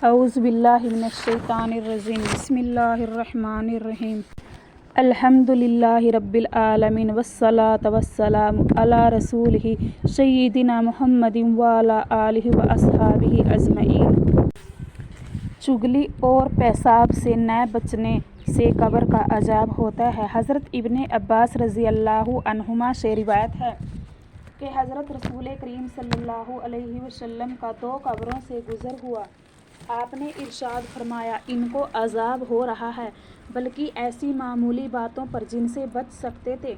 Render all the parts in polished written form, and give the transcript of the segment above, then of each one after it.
اعوذ باللہ من الشیطان الرجیم بسم اللہ الرحمن الرحیم الحمد للہ رب العالمین والصلاة والسلام علی رسولہ سیدنا محمد وعلی آلہ واصحابہ اجمعین۔ چغلی اور پیشاب سے نہ بچنے سے قبر کا عذاب ہوتا ہے۔ حضرت ابن عباس رضی اللہ عنہما سے روایت ہے کہ حضرت رسول کریم صلی اللہ علیہ وسلم کا 2 قبروں سے گزر ہوا۔ آپ نے ارشاد فرمایا، ان کو عذاب ہو رہا ہے، بلکہ ایسی معمولی باتوں پر جن سے بچ سکتے تھے۔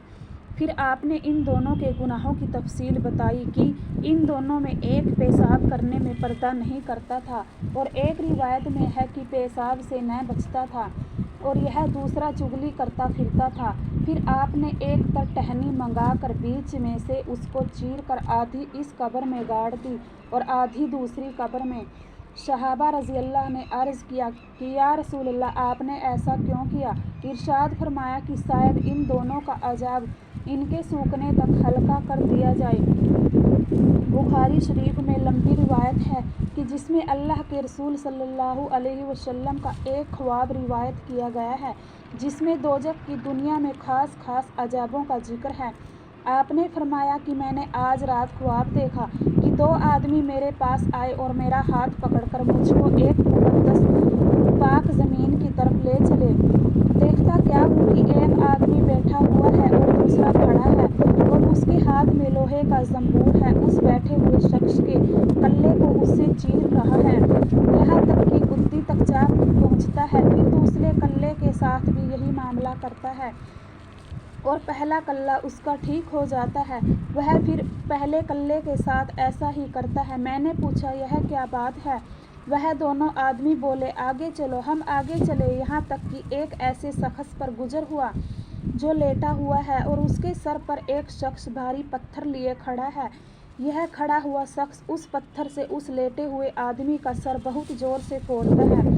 پھر آپ نے ان دونوں کے گناہوں کی تفصیل بتائی کہ ان دونوں میں ایک پیشاب کرنے میں پردہ نہیں کرتا تھا اور ایک روایت میں ہے کہ پیشاب سے نہ بچتا تھا اور یہ دوسرا چغلی کرتا پھرتا تھا۔ پھر آپ نے ایک ٹہنی منگا کر بیچ میں سے اس کو چیر کر آدھی اس قبر میں گاڑ دی اور آدھی دوسری قبر میں۔ صحابہ رضی اللہ نے عرض کیا کہ یا رسول اللہ، آپ نے ایسا کیوں کیا؟ ارشاد فرمایا کہ شاید ان دونوں کا عذاب ان کے سوکھنے تک ہلکا کر دیا جائے۔ بخاری شریف میں لمبی روایت ہے کہ جس میں اللہ کے رسول صلی اللہ علیہ وسلم کا ایک خواب روایت کیا گیا ہے، جس میں دوزخ کی دنیا میں خاص خاص عذابوں کا ذکر ہے۔ آپ نے فرمایا کہ میں نے آج رات خواب دیکھا کہ 2 آدمی میرے پاس آئے اور میرا ہاتھ پکڑ کر مجھ کو ایک مقدس پاک زمین کی طرف لے چلے۔ دیکھتا کیا ہوں کہ ایک آدمی بیٹھا ہوا ہے اور دوسرا کھڑا ہے اور اس کے ہاتھ میں لوہے کا زنبور ہے۔ اس بیٹھے ہوئے شخص کے کلے کو اس سے چیر رہا ہے، یہاں تک کہ گدی تک جا پہنچتا ہے۔ پھر دوسرے کلے کے ساتھ بھی یہی معاملہ کرتا ہے اور پہلا کلہ اس کا ٹھیک ہو جاتا ہے، وہ پھر پہلے کلے کے ساتھ ایسا ہی کرتا ہے۔ میں نے پوچھا، یہ کیا بات ہے؟ وہ دونوں آدمی بولے، آگے چلو۔ ہم آگے چلے، یہاں تک کہ ایک ایسے شخص پر گزر ہوا جو لیٹا ہوا ہے اور اس کے سر پر ایک شخص بھاری پتھر لیے کھڑا ہے۔ یہ کھڑا ہوا شخص اس پتھر سے اس لیٹے ہوئے آدمی کا سر بہت زور سے پھوڑتا ہے۔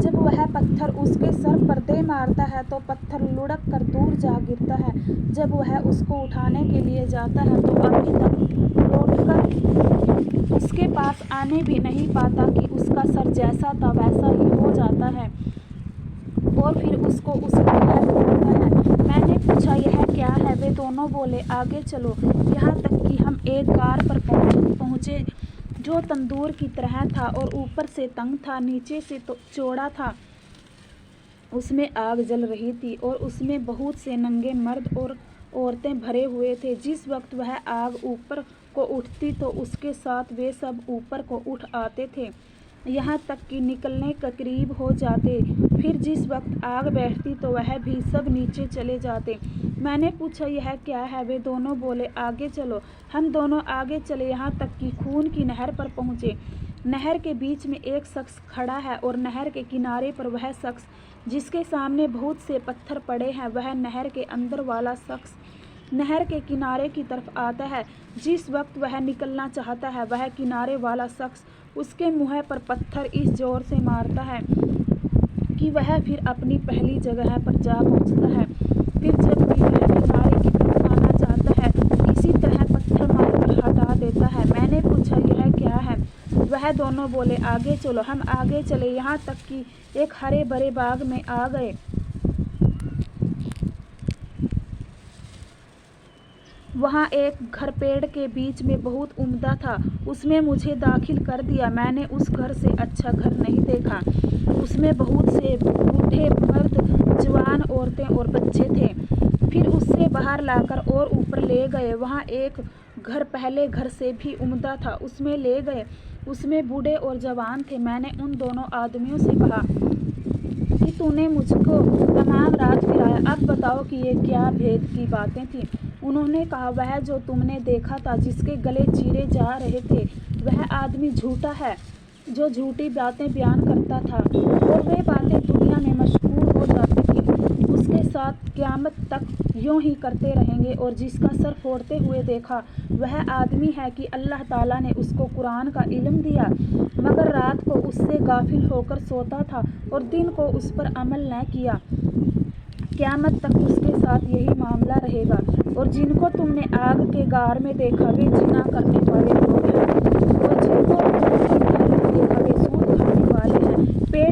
جب وہ پتھر اس کے سر پر دے مارتا ہے تو پتھر لڑک کر دور جا گرتا ہے۔ جب وہ اس کو اٹھانے کے لیے جاتا ہے تو ابھی تک لوٹ کر اس کے پاس آنے بھی نہیں پاتا کہ اس کا سر جیسا تھا ویسا ہی ہو جاتا ہے اور پھر اس کو اس کا پیر پھوڑتا ہے۔ میں نے پوچھا، یہ کیا ہے؟ وہ دونوں بولے، آگے چلو، یہاں تک کہ ہم ایک غار پر پہنچے جو تندور کی طرح تھا اور اوپر سے تنگ تھا، نیچے سے چوڑا تھا۔ اس میں آگ جل رہی تھی اور اس میں بہت سے ننگے مرد اور عورتیں بھرے ہوئے تھے۔ جس وقت وہ آگ اوپر کو اٹھتی تو اس کے ساتھ وہ سب اوپر کو اٹھ آتے تھے، یہاں تک کہ نکلنے کے قریب ہو جاتے۔ پھر جس وقت آگ بیٹھتی تو وہ بھی سب نیچے چلے جاتے۔ میں نے پوچھا، یہ کیا ہے؟ وہ دونوں بولے، آگے چلو۔ ہم دونوں آگے چلے، یہاں تک کہ خون کی نہر پر پہنچے۔ نہر کے بیچ میں ایک شخص کھڑا ہے اور نہر کے کنارے پر وہ شخص جس کے سامنے بہت سے پتھر پڑے ہیں۔ وہ نہر کے اندر والا شخص نہر کے کنارے کی طرف آتا ہے۔ جس وقت وہ نکلنا چاہتا ہے، وہ کنارے والا شخص اس کے منہ پر پتھر اس زور سے مارتا ہے کہ وہ پھر اپنی پہلی جگہ پر جا پہنچتا ہے۔ پھر جب بھی وہ کنارے کی طرف آنا چاہتا ہے، اسی طرح پتھر مار کر ہٹا دیتا ہے۔ میں نے پوچھا، یہ کیا ہے؟ وہ دونوں بولے، آگے چلو۔ ہم آگے چلے، یہاں تک کہ ایک ہرے بھرے باغ میں آ گئے۔ وہاں ایک گھر پیڑ کے بیچ میں بہت عمدہ تھا، اس میں مجھے داخل کر دیا۔ میں نے اس گھر سے اچھا گھر نہیں دیکھا، اس میں بہت سے بوڑھے مرد، جوان عورتیں اور بچے تھے۔ پھر اس سے باہر لا کر اور اوپر لے گئے۔ وہاں ایک گھر پہلے گھر سے بھی عمدہ تھا، اس میں لے گئے، اس میں بوڑھے اور جوان تھے۔ میں نے ان دونوں آدمیوں سے کہا کہ تو نے مجھ کو تمام رات پھرایا، اب بتاؤ کہ یہ کیا بھید کی باتیں تھیں؟ انہوں نے کہا، وہ جو تم نے دیکھا تھا جس کے گلے چیرے جا رہے تھے، وہ آدمی جھوٹا ہے جو جھوٹی باتیں بیان کرتا تھا اور وہ باتیں دنیا میں مشہور ہو جاتی تھیں، اس کے ساتھ قیامت تک یوں ہی کرتے رہیں گے۔ اور جس کا سر پھوڑتے ہوئے دیکھا، وہ آدمی ہے کہ اللہ تعالیٰ نے اس کو قرآن کا علم دیا، مگر رات کو اس سے غافل ہو کر سوتا تھا اور دن کو اس پر عمل نہ کیا، قیامت تک اس کے ساتھ یہی معاملہ رہے گا۔ اور جن کو تم نے آگ کے غار میں دیکھا، وہ زنا کرنے والے لوگ ہیں، اور جن کو تم نے نہر میں دیکھا، وہ سود کھانے والے